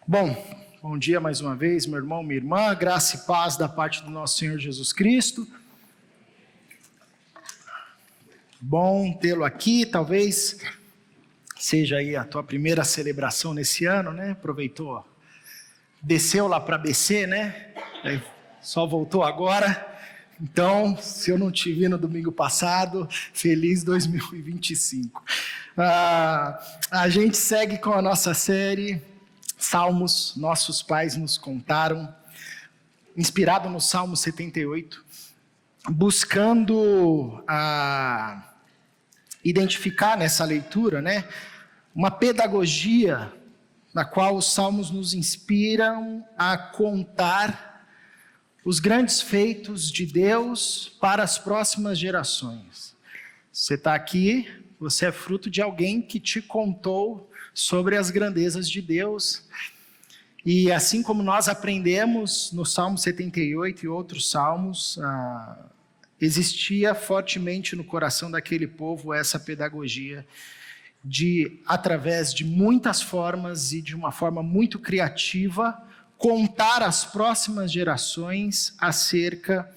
Bom, bom dia mais uma vez, meu irmão, minha irmã, graça e paz da parte do nosso Senhor Jesus Cristo. Bom tê-lo aqui, talvez seja aí a tua primeira celebração nesse ano, né? Aproveitou, desceu lá para BC, né? Aí só voltou agora. Então, se eu não te vi no domingo passado, feliz 2025. A gente segue com a nossa série Salmos, nossos pais nos contaram, inspirado no Salmo 78, buscando identificar nessa leitura, né, uma pedagogia na qual os Salmos nos inspiram a contar os grandes feitos de Deus para as próximas gerações. Você está aqui, você é fruto de alguém que te contou sobre as grandezas de Deus. E assim como nós aprendemos no Salmo 78 e outros salmos, existia fortemente no coração daquele povo essa pedagogia de, através de muitas formas e de uma forma muito criativa, contar às próximas gerações acerca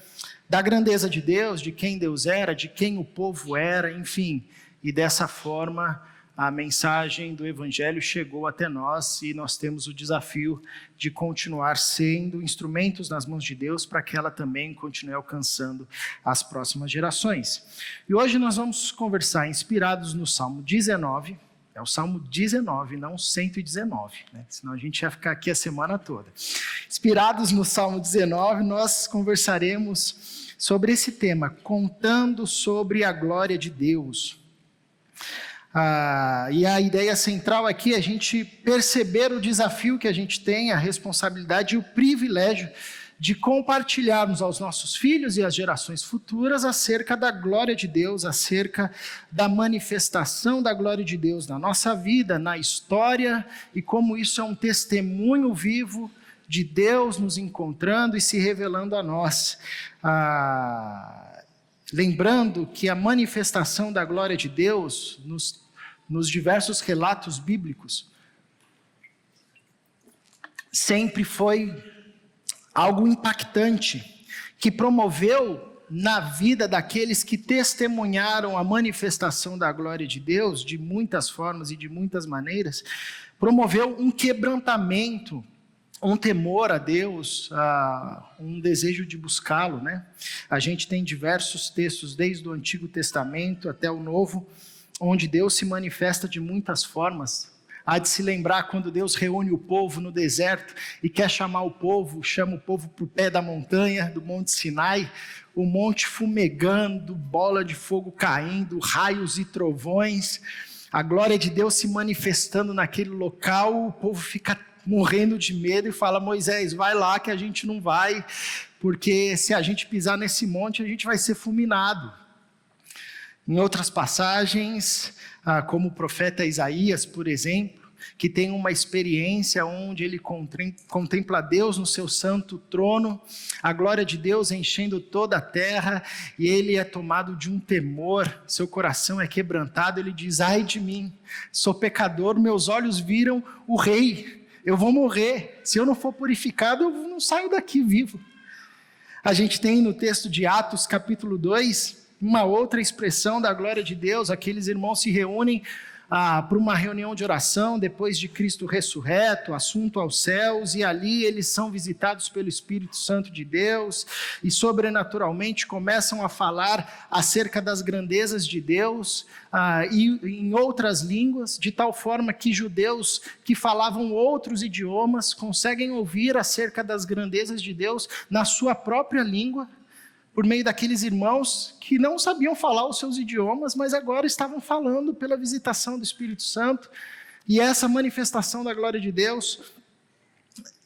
da grandeza de Deus, de quem Deus era, de quem o povo era, enfim. E dessa forma a mensagem do Evangelho chegou até nós e nós temos o desafio de continuar sendo instrumentos nas mãos de Deus para que ela também continue alcançando as próximas gerações. E hoje nós vamos conversar inspirados no Salmo 19, é o Salmo 19, não 119, né? Senão a gente ia ficar aqui a semana toda. Inspirados no Salmo 19, nós conversaremos sobre esse tema, contando sobre a glória de Deus. E a ideia central aqui é a gente perceber o desafio que a gente tem, a responsabilidade e o privilégio de compartilharmos aos nossos filhos e às gerações futuras acerca da glória de Deus, acerca da manifestação da glória de Deus na nossa vida, na história, e como isso é um testemunho vivo de Deus nos encontrando e se revelando a nós. Lembrando que a manifestação da glória de Deus nos diversos relatos bíblicos sempre foi algo impactante, que promoveu na vida daqueles que testemunharam a manifestação da glória de Deus, de muitas formas e de muitas maneiras, promoveu um quebrantamento, um temor a Deus, um desejo de buscá-lo, né? A gente tem diversos textos, desde o Antigo Testamento até o Novo, onde Deus se manifesta de muitas formas. Há de se lembrar quando Deus reúne o povo no deserto e quer chamar o povo, chama o povo para o pé da montanha, do Monte Sinai, o monte fumegando, bola de fogo caindo, raios e trovões, a glória de Deus se manifestando naquele local, o povo fica morrendo de medo e fala: Moisés, vai lá que a gente não vai, porque se a gente pisar nesse monte a gente vai ser fulminado. Em outras passagens, como o profeta Isaías, por exemplo, que tem uma experiência onde ele contempla Deus no seu santo trono, a glória de Deus enchendo toda a terra, e ele é tomado de um temor, seu coração é quebrantado, ele diz: ai de mim, sou pecador, meus olhos viram o rei, eu vou morrer, se eu não for purificado eu não saio daqui vivo. A gente tem no texto de Atos capítulo 2, uma outra expressão da glória de Deus. Aqueles irmãos se reúnem para uma reunião de oração, depois de Cristo ressurreto, assunto aos céus, e ali eles são visitados pelo Espírito Santo de Deus, e sobrenaturalmente começam a falar acerca das grandezas de Deus, e em outras línguas, de tal forma que judeus que falavam outros idiomas conseguem ouvir acerca das grandezas de Deus na sua própria língua, por meio daqueles irmãos que não sabiam falar os seus idiomas, mas agora estavam falando pela visitação do Espírito Santo. E essa manifestação da glória de Deus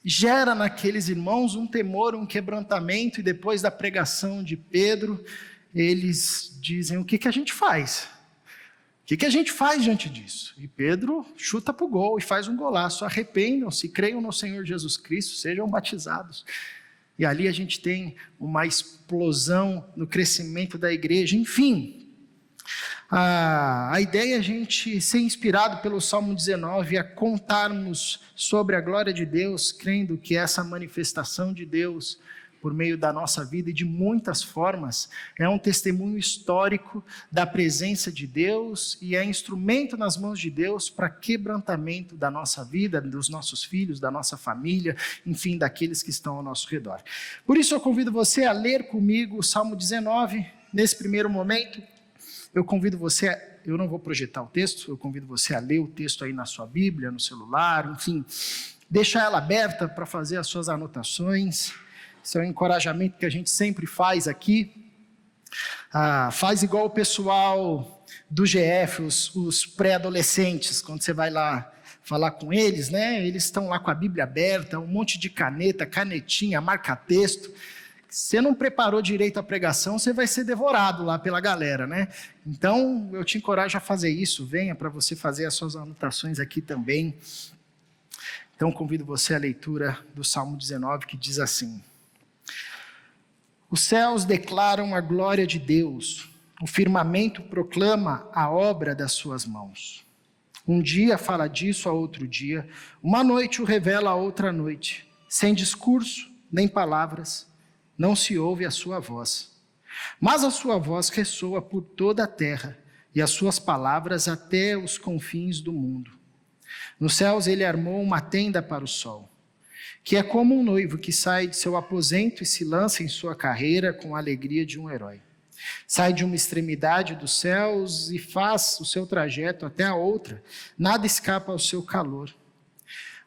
gera naqueles irmãos um temor, um quebrantamento, e depois da pregação de Pedro, eles dizem: o que a gente faz? O que a gente faz diante disso? E Pedro chuta para o gol e faz um golaço: arrependam-se, creiam no Senhor Jesus Cristo, sejam batizados. E ali a gente tem uma explosão no crescimento da igreja. Enfim, A ideia é a gente ser inspirado pelo Salmo 19 a contarmos sobre a glória de Deus, crendo que essa manifestação de Deus por meio da nossa vida e de muitas formas, é um testemunho histórico da presença de Deus e é instrumento nas mãos de Deus para quebrantamento da nossa vida, dos nossos filhos, da nossa família, enfim, daqueles que estão ao nosso redor. Por isso eu convido você a ler comigo o Salmo 19, nesse primeiro momento. Eu convido você, eu não vou projetar o texto, eu convido você a ler o texto aí na sua Bíblia, no celular, enfim, deixar ela aberta para fazer as suas anotações. Esse é um encorajamento que a gente sempre faz aqui. Faz igual o pessoal do GF, os pré-adolescentes, quando você vai lá falar com eles, né? Eles estão lá com a Bíblia aberta, um monte de caneta, canetinha, marca-texto. Se você não preparou direito a pregação, você vai ser devorado lá pela galera, né? Então, eu te encorajo a fazer isso. Venha para você fazer as suas anotações aqui também. Então, convido você à leitura do Salmo 19, que diz assim: Os céus declaram a glória de Deus, o firmamento proclama a obra das suas mãos. Um dia fala disso a outro dia, uma noite o revela a outra noite. Sem discurso, nem palavras, não se ouve a sua voz. Mas a sua voz ressoa por toda a terra, e as suas palavras até os confins do mundo. Nos céus ele armou uma tenda para o sol, que é como um noivo que sai de seu aposento e se lança em sua carreira com a alegria de um herói. Sai de uma extremidade dos céus e faz o seu trajeto até a outra, nada escapa ao seu calor.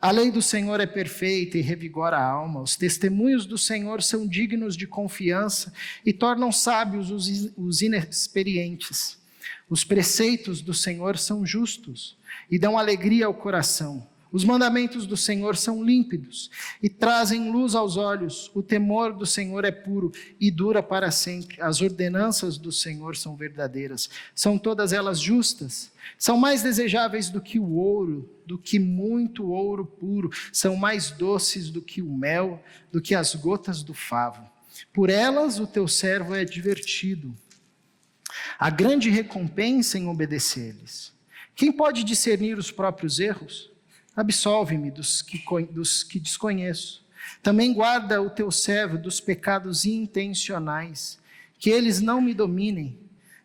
A lei do Senhor é perfeita e revigora a alma, os testemunhos do Senhor são dignos de confiança e tornam sábios os inexperientes. Os preceitos do Senhor são justos e dão alegria ao coração. Os mandamentos do Senhor são límpidos e trazem luz aos olhos. O temor do Senhor é puro e dura para sempre. As ordenanças do Senhor são verdadeiras. São todas elas justas. São mais desejáveis do que o ouro, do que muito ouro puro. São mais doces do que o mel, do que as gotas do favo. Por elas o teu servo é divertido. Há grande recompensa em obedecer-lhes. Quem pode discernir os próprios erros? Absolve-me dos que desconheço. Também guarda o teu servo dos pecados intencionais, que eles não me dominem.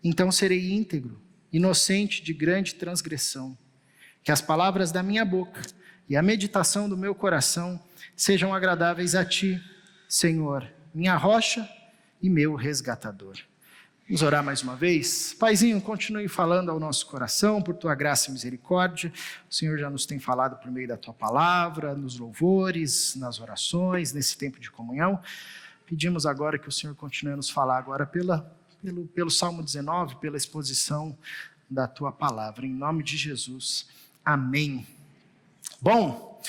Então serei íntegro, inocente de grande transgressão. Que as palavras da minha boca e a meditação do meu coração sejam agradáveis a ti, Senhor, minha rocha e meu resgatador. Vamos orar mais uma vez? Paizinho, continue falando ao nosso coração, por tua graça e misericórdia. O Senhor já nos tem falado por meio da tua palavra, nos louvores, nas orações, nesse tempo de comunhão. Pedimos agora que o Senhor continue a nos falar agora pelo Salmo 19, pela exposição da tua palavra. Em nome de Jesus. Amém. Bom,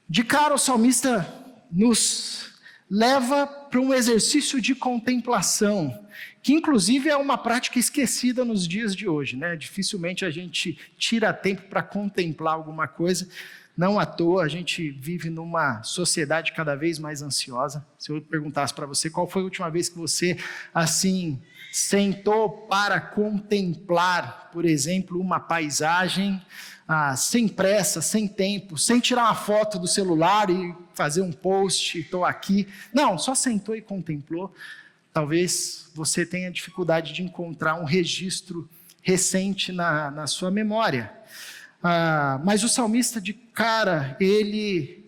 de cara o salmista nos leva para um exercício de contemplação, que inclusive é uma prática esquecida nos dias de hoje, né? Dificilmente a gente tira tempo para contemplar alguma coisa, não à toa a gente vive numa sociedade cada vez mais ansiosa. Se eu perguntasse para você qual foi a última vez que você, assim, sentou para contemplar, por exemplo, uma paisagem, sem pressa, sem tempo, sem tirar uma foto do celular e fazer um post, estou aqui. Não, só sentou e contemplou. Talvez você tenha dificuldade de encontrar um registro recente na sua memória. Mas o salmista, de cara, ele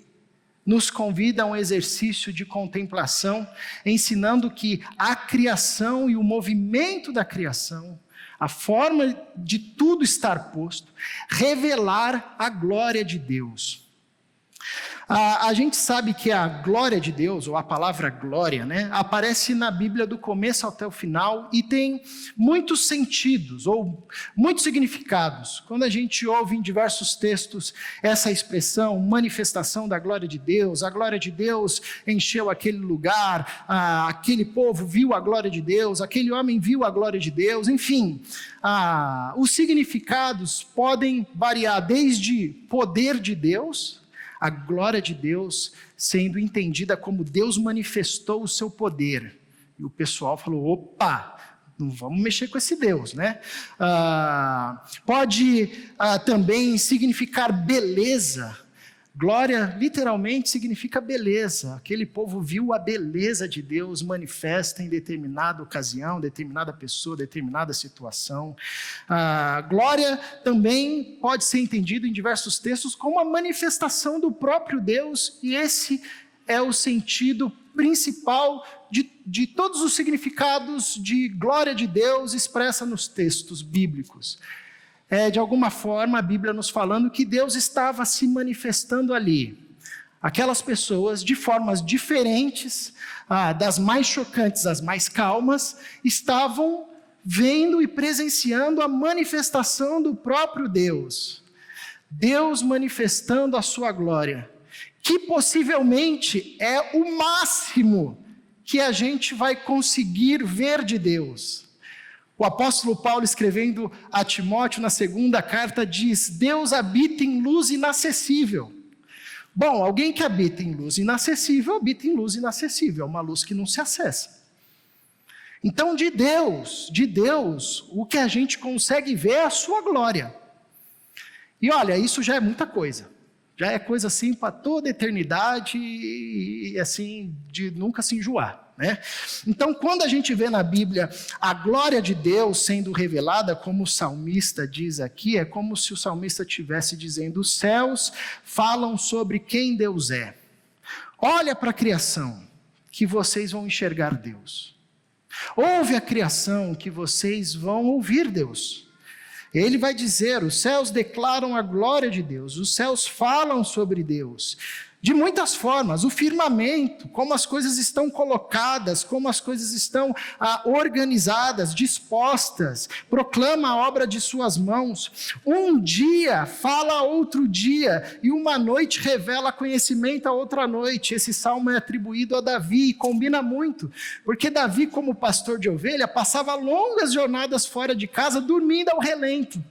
nos convida a um exercício de contemplação, ensinando que a criação e o movimento da criação, a forma de tudo estar posto, revelar a glória de Deus. A gente sabe que a glória de Deus, ou a palavra glória, né, aparece na Bíblia do começo até o final e tem muitos sentidos, ou muitos significados. Quando a gente ouve em diversos textos essa expressão, manifestação da glória de Deus, a glória de Deus encheu aquele lugar, aquele povo viu a glória de Deus, aquele homem viu a glória de Deus, enfim. Os significados podem variar desde poder de Deus, a glória de Deus sendo entendida como Deus manifestou o seu poder. E o pessoal falou, opa, Não vamos mexer com esse Deus, né? Pode também significar beleza. Glória literalmente significa beleza. Aquele povo viu a beleza de Deus manifesta em determinada ocasião, determinada pessoa, determinada situação. Glória também pode ser entendido em diversos textos como a manifestação do próprio Deus, e esse é o sentido principal de todos os significados de glória de Deus expressa nos textos bíblicos. De alguma forma, a Bíblia nos falando que Deus estava se manifestando ali. Aquelas pessoas, de formas diferentes, das mais chocantes às mais calmas, estavam vendo e presenciando a manifestação do próprio Deus. Deus manifestando a sua glória, que possivelmente é o máximo que a gente vai conseguir ver de Deus. O apóstolo Paulo, escrevendo a Timóteo na segunda carta, diz: Deus habita em luz inacessível. Bom, alguém que habita em luz inacessível, habita em luz inacessível, é uma luz que não se acessa. Então, de Deus, o que a gente consegue ver é a sua glória. E olha, isso já é muita coisa. Já é coisa assim para toda a eternidade e assim, de nunca se enjoar. Né? Então, quando a gente vê na Bíblia a glória de Deus sendo revelada, como o salmista diz aqui, é como se o salmista estivesse dizendo: os céus falam sobre quem Deus é. Olha para a criação, que vocês vão enxergar Deus. Ouve a criação, que vocês vão ouvir Deus. Ele vai dizer: os céus declaram a glória de Deus, os céus falam sobre Deus. De muitas formas, o firmamento, como as coisas estão colocadas, como as coisas estão organizadas, dispostas, proclama a obra de suas mãos. Um dia fala a outro dia, e uma noite revela conhecimento a outra noite. Esse salmo é atribuído a Davi, e combina muito, porque Davi, como pastor de ovelha, passava longas jornadas fora de casa, dormindo ao relento.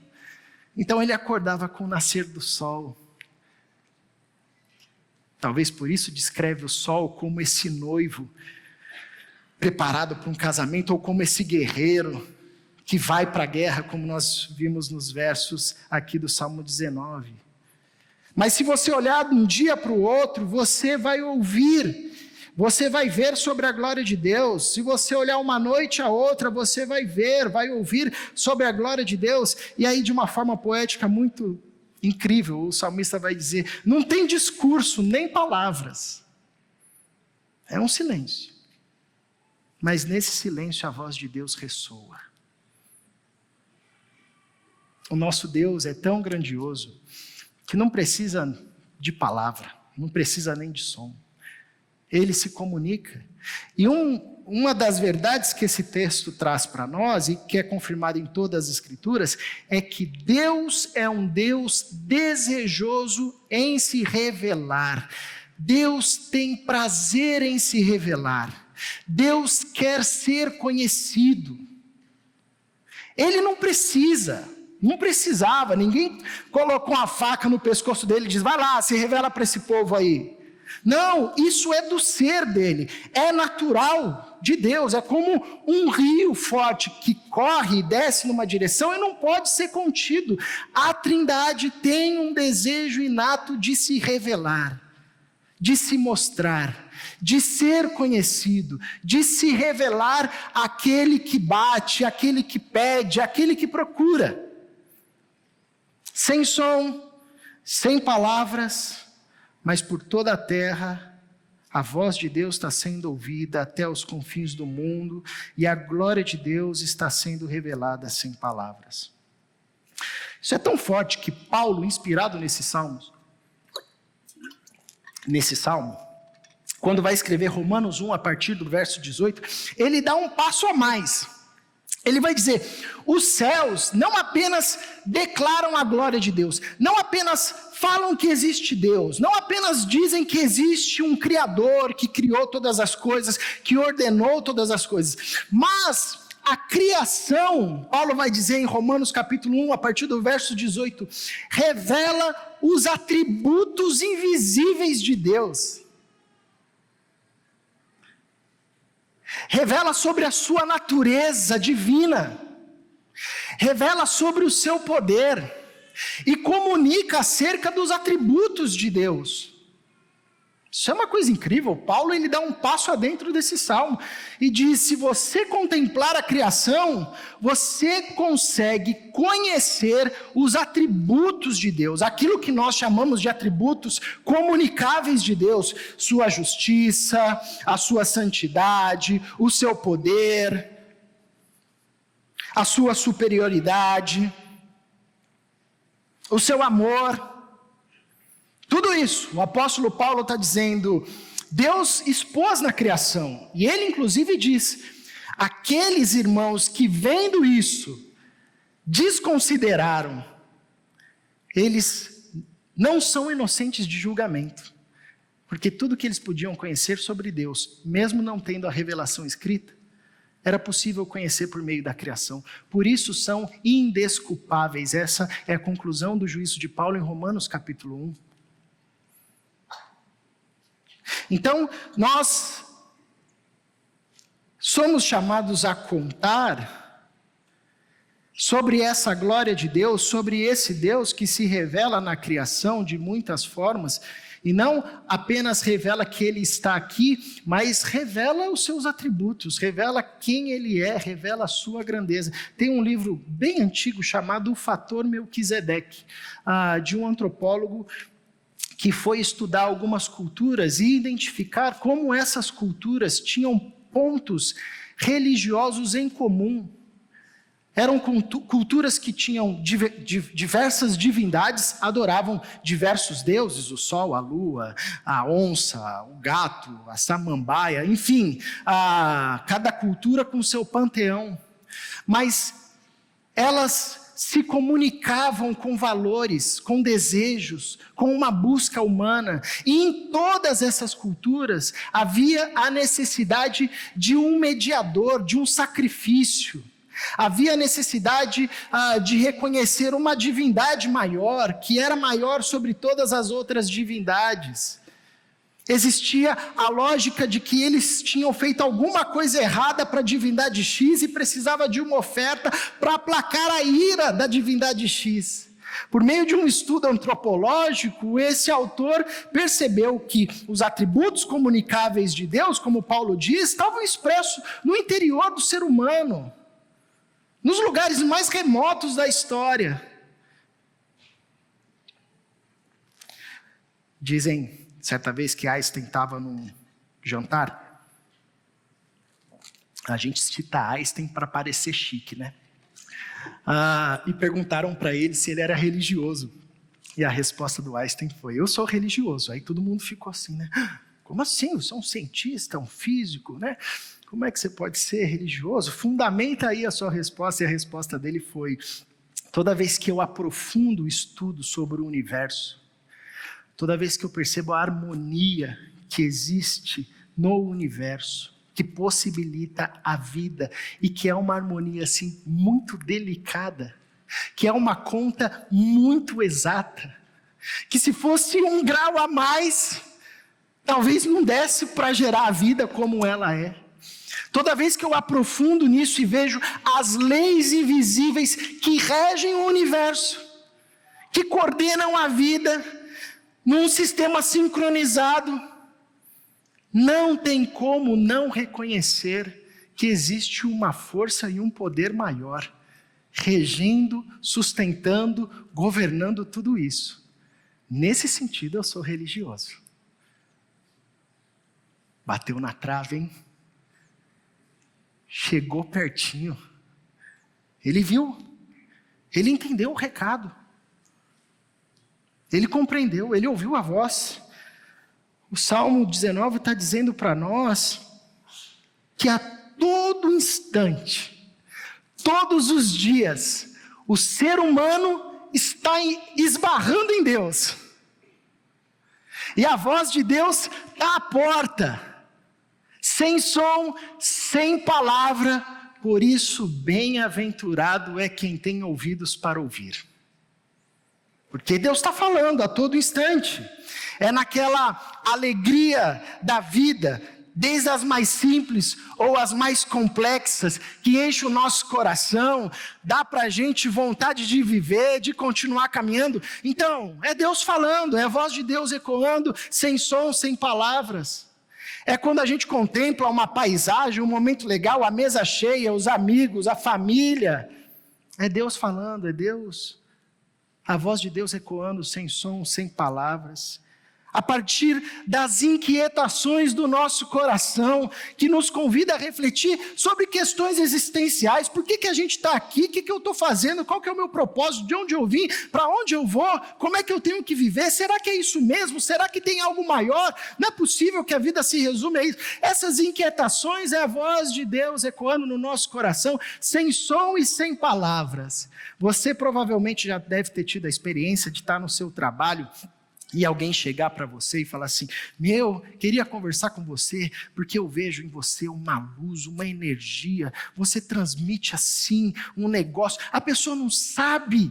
Então ele acordava com o nascer do sol. Talvez por isso descreve o sol como esse noivo preparado para um casamento, ou como esse guerreiro que vai para a guerra, como nós vimos nos versos aqui do Salmo 19. Mas se você olhar de um dia para o outro, você vai ouvir, você vai ver sobre a glória de Deus. Se você olhar uma noite a outra, você vai ver, vai ouvir sobre a glória de Deus. E aí, de uma forma poética muito incrível, o salmista vai dizer: não tem discurso, nem palavras. É um silêncio. Mas nesse silêncio a voz de Deus ressoa. O nosso Deus é tão grandioso que não precisa de palavra, não precisa nem de som. Ele se comunica. E uma das verdades que esse texto traz para nós, e que é confirmado em todas as Escrituras, é que Deus é um Deus desejoso em se revelar. Deus tem prazer em se revelar. Deus quer ser conhecido. Ele não precisava, ninguém colocou uma faca no pescoço dele e diz: vai lá, se revela para esse povo aí. Não, isso é do ser dele, é natural de Deus, é como um rio forte que corre e desce numa direção e não pode ser contido. A Trindade tem um desejo inato de se revelar, de se mostrar, de ser conhecido, de se revelar àquele que bate, àquele que pede, àquele que procura. Sem som, sem palavras, mas por toda a terra, a voz de Deus está sendo ouvida até os confins do mundo, e a glória de Deus está sendo revelada sem palavras. Isso é tão forte que Paulo, inspirado nesse salmo, quando vai escrever Romanos 1, a partir do verso 18, ele dá um passo a mais. Ele vai dizer: os céus não apenas declaram a glória de Deus, não apenas falam que existe Deus, não apenas dizem que existe um Criador que criou todas as coisas, que ordenou todas as coisas, mas a criação, Paulo vai dizer em Romanos capítulo 1, a partir do verso 18, revela os atributos invisíveis de Deus. revela sobre a sua natureza divina, revela sobre o seu poder e comunica acerca dos atributos de Deus. Isso é uma coisa incrível. Paulo ele dá um passo adentro desse salmo e diz: se você contemplar a criação, você consegue conhecer os atributos de Deus, aquilo que nós chamamos de atributos comunicáveis de Deus, sua justiça, a sua santidade, o seu poder, a sua superioridade, o seu amor. Tudo isso, o apóstolo Paulo está dizendo, Deus expôs na criação. E ele inclusive diz, aqueles irmãos que vendo isso, desconsideraram, eles não são inocentes de julgamento. Porque tudo que eles podiam conhecer sobre Deus, mesmo não tendo a revelação escrita, era possível conhecer por meio da criação. Por isso são indesculpáveis. Essa é a conclusão do juízo de Paulo em Romanos capítulo 1. Então, nós somos chamados a contar sobre essa glória de Deus, sobre esse Deus que se revela na criação de muitas formas, e não apenas revela que Ele está aqui, mas revela os seus atributos, revela quem Ele é, revela a sua grandeza. Tem um livro bem antigo chamado O Fator Melquisedeque, de um antropólogo que foi estudar algumas culturas e identificar como essas culturas tinham pontos religiosos em comum. Eram culturas que tinham diversas divindades, adoravam diversos deuses, o sol, a lua, a onça, o gato, a samambaia, enfim, cada cultura com seu panteão. Mas elas se comunicavam com valores, com desejos, com uma busca humana. E em todas essas culturas havia a necessidade de um mediador, de um sacrifício. Havia a necessidade de reconhecer uma divindade maior, que era maior sobre todas as outras divindades. Existia a lógica de que eles tinham feito alguma coisa errada para a divindade X e precisava de uma oferta para aplacar a ira da divindade X. Por meio de um estudo antropológico, esse autor percebeu que os atributos comunicáveis de Deus, como Paulo diz, estavam expressos no interior do ser humano, nos lugares mais remotos da história. Dizem, certa vez que Einstein estava num jantar, a gente cita Einstein para parecer chique, né? E perguntaram para ele se ele era religioso. E a resposta do Einstein foi: eu sou religioso. Aí todo mundo ficou assim, né? Como assim? Você é um cientista, um físico, né? Como é que você pode ser religioso? Fundamenta aí a sua resposta. E a resposta dele foi: toda vez que eu aprofundo o estudo sobre o universo, toda vez que eu percebo a harmonia que existe no universo, que possibilita a vida, e que é uma harmonia assim muito delicada, que é uma conta muito exata, que se fosse 1 grau a mais, talvez não desse para gerar a vida como ela é. Toda vez que eu aprofundo nisso e vejo as leis invisíveis que regem o universo, que coordenam a vida, num sistema sincronizado, não tem como não reconhecer que existe uma força e um poder maior, regendo, sustentando, governando tudo isso. Nesse sentido, eu sou religioso. Bateu na trave, hein? Chegou pertinho. Ele viu, ele entendeu o recado. Ele compreendeu, ele ouviu a voz. O Salmo 19 está dizendo para nós que a todo instante, todos os dias, o ser humano está esbarrando em Deus. E a voz de Deus está à porta, sem som, sem palavra. Por isso, bem-aventurado é quem tem ouvidos para ouvir. Porque Deus está falando a todo instante. É naquela alegria da vida, desde as mais simples ou as mais complexas, que enchem o nosso coração, dá para a gente vontade de viver, de continuar caminhando. Então, é Deus falando, é a voz de Deus ecoando, sem som, sem palavras. É quando a gente contempla uma paisagem, um momento legal, a mesa cheia, os amigos, a família. É Deus falando, é Deus, a voz de Deus ecoando, sem som, sem palavras. A partir das inquietações do nosso coração, que nos convida a refletir sobre questões existenciais. Por que a gente está aqui? O que eu estou fazendo? Qual que é o meu propósito? De onde eu vim? Para onde eu vou? Como é que eu tenho que viver? Será que é isso mesmo? Será que tem algo maior? Não é possível que a vida se resume a isso. Essas inquietações é a voz de Deus ecoando no nosso coração, sem som e sem palavras. Você provavelmente já deve ter tido a experiência de estar no seu trabalho e alguém chegar para você e falar assim: queria conversar com você, porque eu vejo em você uma luz, uma energia, você transmite assim um negócio. A pessoa não sabe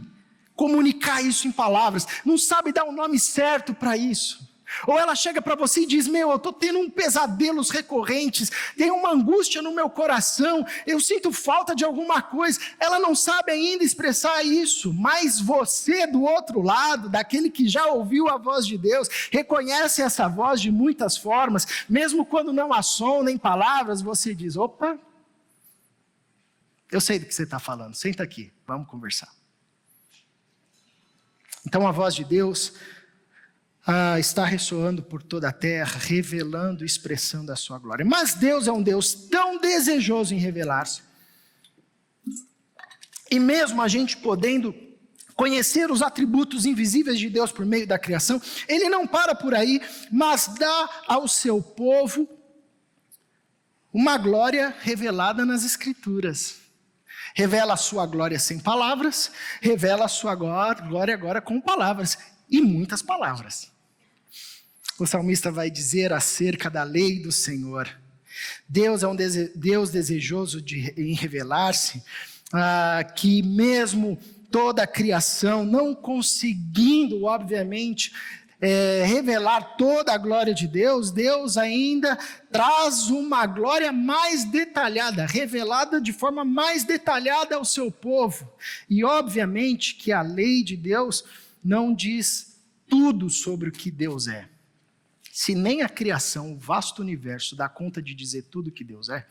comunicar isso em palavras, não sabe dar um nome certo para isso. Ou ela chega para você e diz: eu estou tendo pesadelos recorrentes, tem uma angústia no meu coração, eu sinto falta de alguma coisa. Ela não sabe ainda expressar isso, mas você do outro lado, daquele que já ouviu a voz de Deus, reconhece essa voz de muitas formas, mesmo quando não há som nem palavras, você diz: opa, eu sei do que você está falando, senta aqui, vamos conversar. Então a voz de Deus está ressoando por toda a terra, revelando e expressando a sua glória. Mas Deus é um Deus tão desejoso em revelar-se, e mesmo a gente podendo conhecer os atributos invisíveis de Deus por meio da criação, Ele não para por aí, mas dá ao seu povo uma glória revelada nas Escrituras. Revela a sua glória sem palavras, revela a sua glória agora com palavras, e muitas palavras. O salmista vai dizer acerca da lei do Senhor: Deus é um Deus desejoso em revelar-se, que mesmo toda a criação, não conseguindo, obviamente, revelar toda a glória de Deus, Deus ainda traz uma glória mais detalhada, revelada de forma mais detalhada ao seu povo. E obviamente que a lei de Deus não diz tudo sobre o que Deus é. Se nem a criação, o vasto universo, dá conta de dizer tudo que Deus é,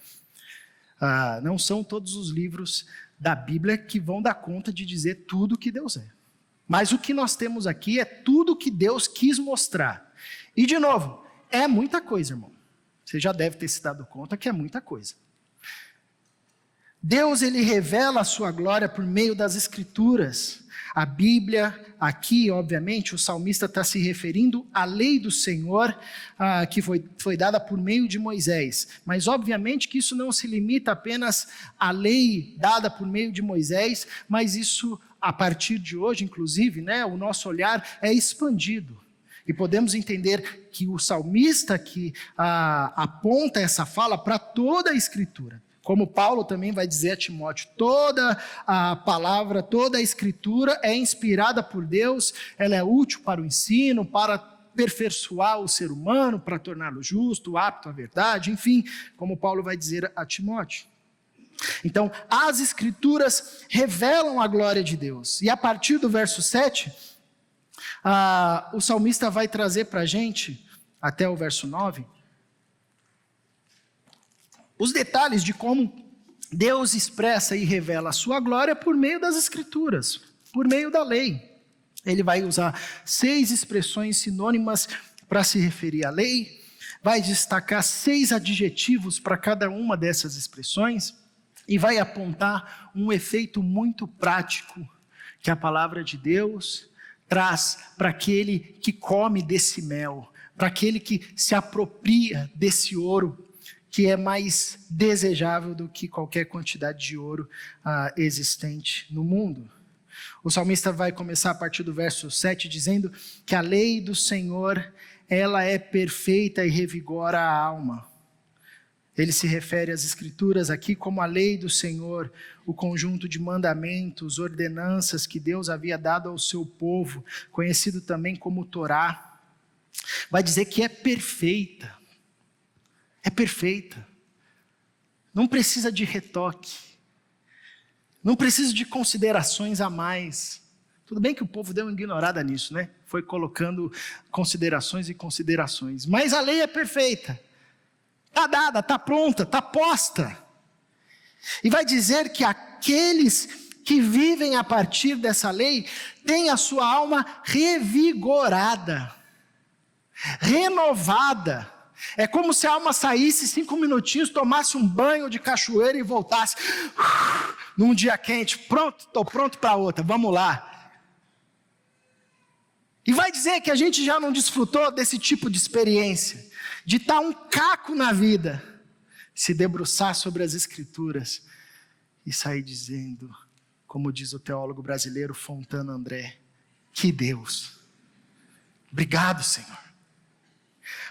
não são todos os livros da Bíblia que vão dar conta de dizer tudo que Deus é. Mas o que nós temos aqui é tudo que Deus quis mostrar. E de novo, é muita coisa, irmão. Você já deve ter se dado conta que é muita coisa. Deus, Ele revela a sua glória por meio das Escrituras. A Bíblia, aqui, obviamente, o salmista está se referindo à lei do Senhor, que foi dada por meio de Moisés. Mas, obviamente, que isso não se limita apenas à lei dada por meio de Moisés, mas isso, a partir de hoje, inclusive, o nosso olhar é expandido. E podemos entender que o salmista que aponta essa fala para toda a Escritura. Como Paulo também vai dizer a Timóteo: toda a palavra, toda a Escritura é inspirada por Deus, ela é útil para o ensino, para aperfeiçoar o ser humano, para torná-lo justo, apto à verdade, enfim, como Paulo vai dizer a Timóteo. Então, as Escrituras revelam a glória de Deus. E a partir do verso 7, o salmista vai trazer para a gente, até o verso 9, os detalhes de como Deus expressa e revela a sua glória por meio das Escrituras, por meio da lei. Ele vai usar 6 expressões sinônimas para se referir à lei, vai destacar 6 adjetivos para cada uma dessas expressões e vai apontar um efeito muito prático que a palavra de Deus traz para aquele que come desse mel, para aquele que se apropria desse ouro, que é mais desejável do que qualquer quantidade de ouro existente no mundo. O salmista vai começar a partir do verso 7 dizendo que a lei do Senhor, ela é perfeita e revigora a alma. Ele se refere às Escrituras aqui como a lei do Senhor, o conjunto de mandamentos, ordenanças que Deus havia dado ao seu povo, conhecido também como Torá. Vai dizer que é perfeita. é perfeita. Não precisa de retoque. Não precisa de considerações a mais. Tudo bem que o povo deu uma ignorada nisso, né? Foi colocando considerações e considerações. Mas a lei é perfeita. Está dada, está pronta, está posta. E vai dizer que aqueles que vivem a partir dessa lei têm a sua alma revigorada, renovada. É como se a alma saísse 5 minutinhos, tomasse um banho de cachoeira e voltasse num dia quente. Pronto, estou pronto para outra, vamos lá. E vai dizer que a gente já não desfrutou desse tipo de experiência, de estar um caco na vida, se debruçar sobre as Escrituras e sair dizendo, como diz o teólogo brasileiro Fontana André, que Deus, obrigado, Senhor.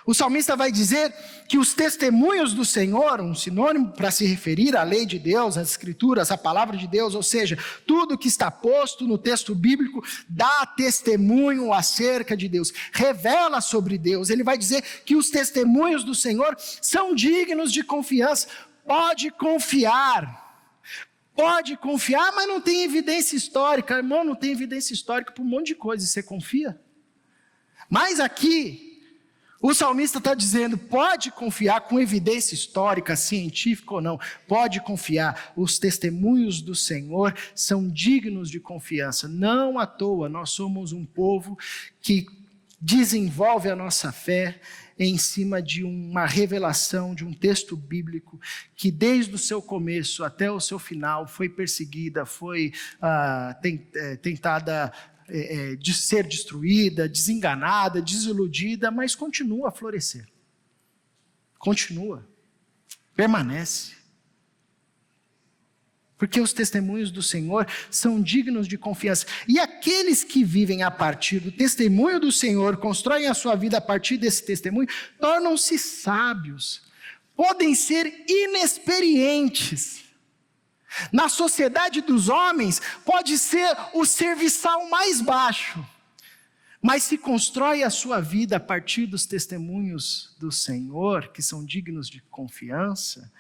O salmista vai dizer que os testemunhos do Senhor, um sinônimo para se referir à lei de Deus, às Escrituras, à palavra de Deus, ou seja, tudo que está posto no texto bíblico dá testemunho acerca de Deus, revela sobre Deus. Ele vai dizer que os testemunhos do Senhor são dignos de confiança. Pode confiar, mas não tem evidência histórica. Irmão, não tem evidência histórica para um monte de coisa, e você confia? Mas aqui, o salmista está dizendo, pode confiar com evidência histórica, científica ou não, pode confiar, os testemunhos do Senhor são dignos de confiança. Não à toa, nós somos um povo que desenvolve a nossa fé em cima de uma revelação, de um texto bíblico, que desde o seu começo até o seu final foi perseguida, foi tentada de ser destruída, desenganada, desiludida, mas continua a florescer. Continua. Permanece. Porque os testemunhos do Senhor são dignos de confiança. E aqueles que vivem a partir do testemunho do Senhor, constroem a sua vida a partir desse testemunho, tornam-se sábios. Podem ser inexperientes. Na sociedade dos homens, pode ser o serviçal mais baixo, mas se constrói a sua vida a partir dos testemunhos do Senhor, que são dignos de confiança,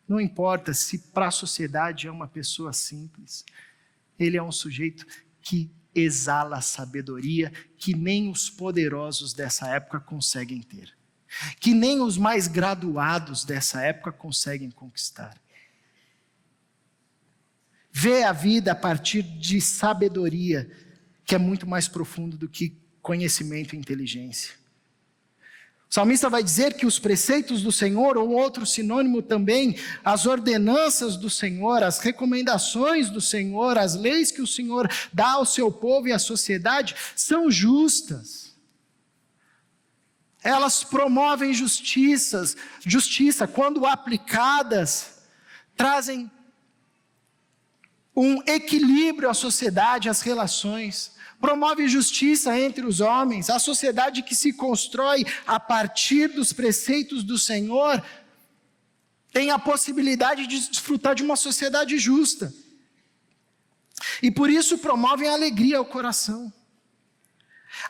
não importa se para a sociedade é uma pessoa simples, ele é um sujeito que exala sabedoria que nem os poderosos dessa época conseguem ter, que nem os mais graduados dessa época conseguem conquistar. Vê a vida a partir de sabedoria, que é muito mais profundo do que conhecimento e inteligência. O salmista vai dizer que os preceitos do Senhor, ou outro sinônimo também, as ordenanças do Senhor, as recomendações do Senhor, as leis que o Senhor dá ao seu povo e à sociedade, são justas. Elas promovem justiça, quando aplicadas, trazem um equilíbrio à sociedade, às relações, promove justiça entre os homens. A sociedade que se constrói a partir dos preceitos do Senhor tem a possibilidade de desfrutar de uma sociedade justa. E por isso promovem alegria ao coração.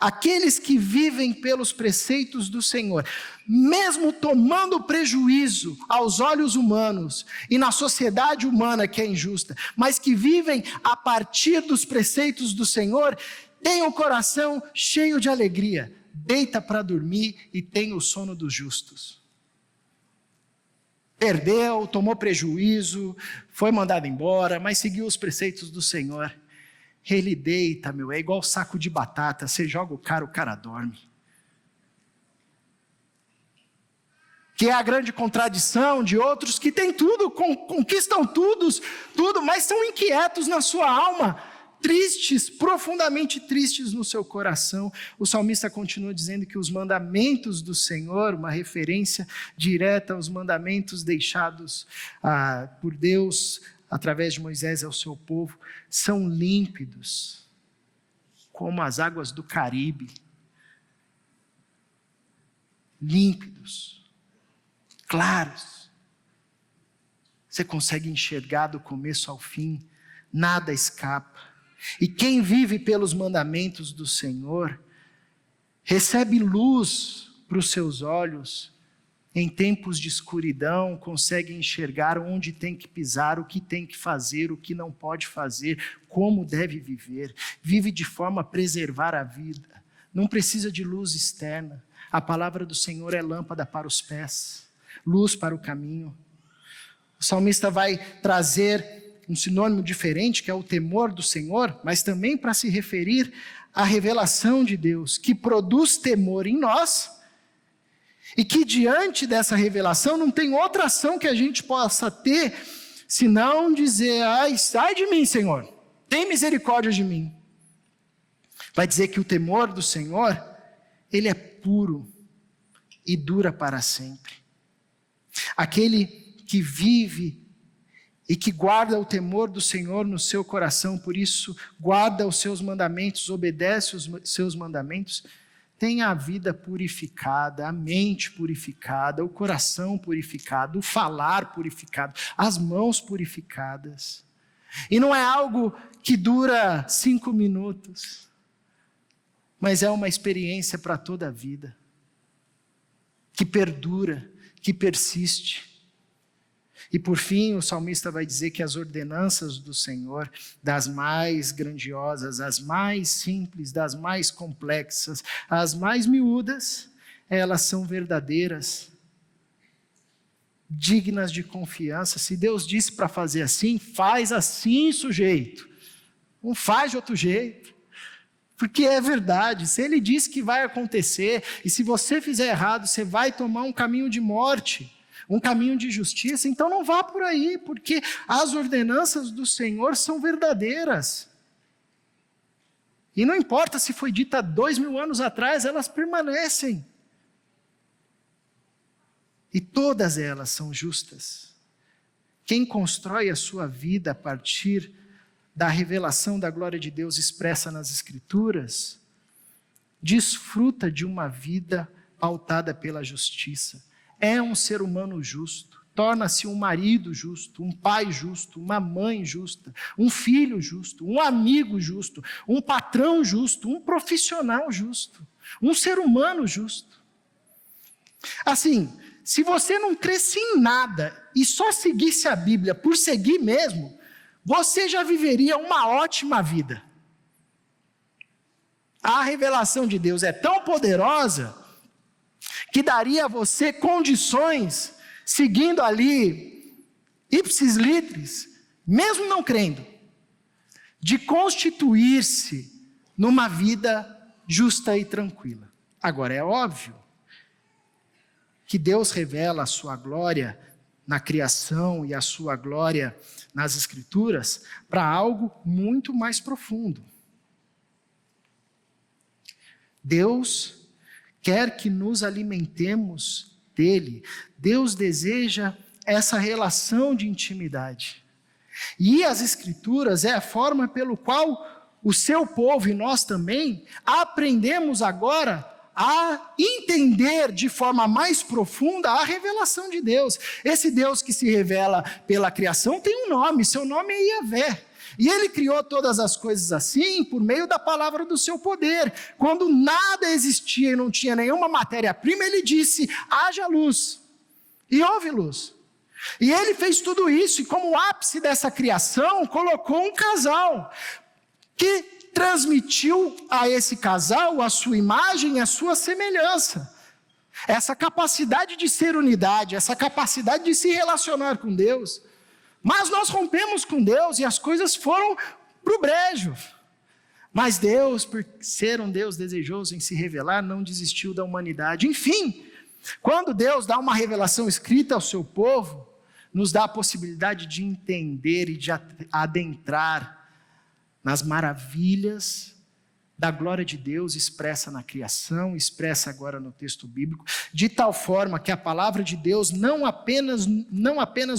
Aqueles que vivem pelos preceitos do Senhor, mesmo tomando prejuízo aos olhos humanos e na sociedade humana que é injusta, mas que vivem a partir dos preceitos do Senhor, têm o coração cheio de alegria, deita para dormir e tem o sono dos justos. Perdeu, tomou prejuízo, foi mandado embora, mas seguiu os preceitos do Senhor. Ele deita, é igual saco de batata, você joga o cara dorme. Que é a grande contradição de outros que têm tudo, conquistam tudo, mas são inquietos na sua alma, tristes, profundamente tristes no seu coração. O salmista continua dizendo que os mandamentos do Senhor, uma referência direta aos mandamentos deixados por Deus, através de Moisés ao seu povo, são límpidos, como as águas do Caribe. Límpidos, claros. Você consegue enxergar do começo ao fim, nada escapa. E quem vive pelos mandamentos do Senhor, recebe luz para os seus olhos em tempos de escuridão, consegue enxergar onde tem que pisar, o que tem que fazer, o que não pode fazer, como deve viver. Vive de forma a preservar a vida. Não precisa de luz externa. A palavra do Senhor é lâmpada para os pés, luz para o caminho. O salmista vai trazer um sinônimo diferente, que é o temor do Senhor, mas também para se referir à revelação de Deus, que produz temor em nós, e que diante dessa revelação não tem outra ação que a gente possa ter, senão dizer, ai, sai de mim, Senhor, tem misericórdia de mim. Vai dizer que o temor do Senhor, ele é puro e dura para sempre. Aquele que vive e que guarda o temor do Senhor no seu coração, por isso guarda os seus mandamentos, obedece os seus mandamentos, tem a vida purificada, a mente purificada, o coração purificado, o falar purificado, as mãos purificadas. E não é algo que dura 5 minutos, mas é uma experiência para toda a vida, que perdura, que persiste. E por fim, o salmista vai dizer que as ordenanças do Senhor, das mais grandiosas, as mais simples, das mais complexas, as mais miúdas, elas são verdadeiras, dignas de confiança. Se Deus disse para fazer assim, faz assim, sujeito. Não faz de outro jeito. Porque é verdade, se Ele disse que vai acontecer, e se você fizer errado, você vai tomar um caminho de morte, um caminho de justiça, então não vá por aí, porque as ordenanças do Senhor são verdadeiras. E não importa se foi dita 2000 anos atrás, elas permanecem. E todas elas são justas. Quem constrói a sua vida a partir da revelação da glória de Deus expressa nas Escrituras, desfruta de uma vida pautada pela justiça. É um ser humano justo, torna-se um marido justo, um pai justo, uma mãe justa, um filho justo, um amigo justo, um patrão justo, um profissional justo, um ser humano justo. Assim, se você não cresce em nada e só seguisse a Bíblia por seguir mesmo, você já viveria uma ótima vida. A revelação de Deus é tão poderosa que daria a você condições, seguindo ali, ipsis litteris, mesmo não crendo, de constituir-se numa vida justa e tranquila. Agora, é óbvio que Deus revela a sua glória na criação e a sua glória nas Escrituras para algo muito mais profundo. Deus quer que nos alimentemos dele. Deus deseja essa relação de intimidade. E as Escrituras é a forma pelo qual o seu povo e nós também aprendemos agora a entender de forma mais profunda a revelação de Deus. Esse Deus que se revela pela criação tem um nome, seu nome é Iavé. E Ele criou todas as coisas assim por meio da palavra do seu poder. Quando nada existia e não tinha nenhuma matéria-prima, Ele disse, haja luz. E houve luz. E Ele fez tudo isso, e como ápice dessa criação, colocou um casal que transmitiu a esse casal a sua imagem e a sua semelhança. Essa capacidade de ser unidade, essa capacidade de se relacionar com Deus. Mas nós rompemos com Deus e as coisas foram para o brejo. Mas Deus, por ser um Deus desejoso em se revelar, não desistiu da humanidade. Enfim, quando Deus dá uma revelação escrita ao seu povo, nos dá a possibilidade de entender e de adentrar nas maravilhas da glória de Deus expressa na criação, expressa agora no texto bíblico, de tal forma que a palavra de Deus não apenas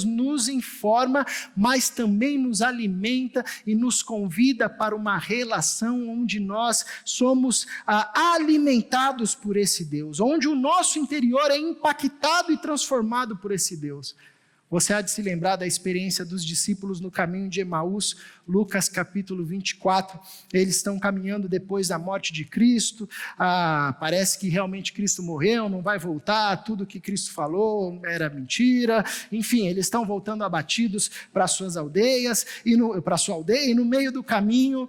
nos informa, mas também nos alimenta e nos convida para uma relação onde nós somos alimentados por esse Deus, onde o nosso interior é impactado e transformado por esse Deus. Você há de se lembrar da experiência dos discípulos no caminho de Emaús, Lucas capítulo 24, eles estão caminhando depois da morte de Cristo, parece que realmente Cristo morreu, não vai voltar, tudo que Cristo falou era mentira, enfim, eles estão voltando abatidos para suas aldeias, para sua aldeia, e no meio do caminho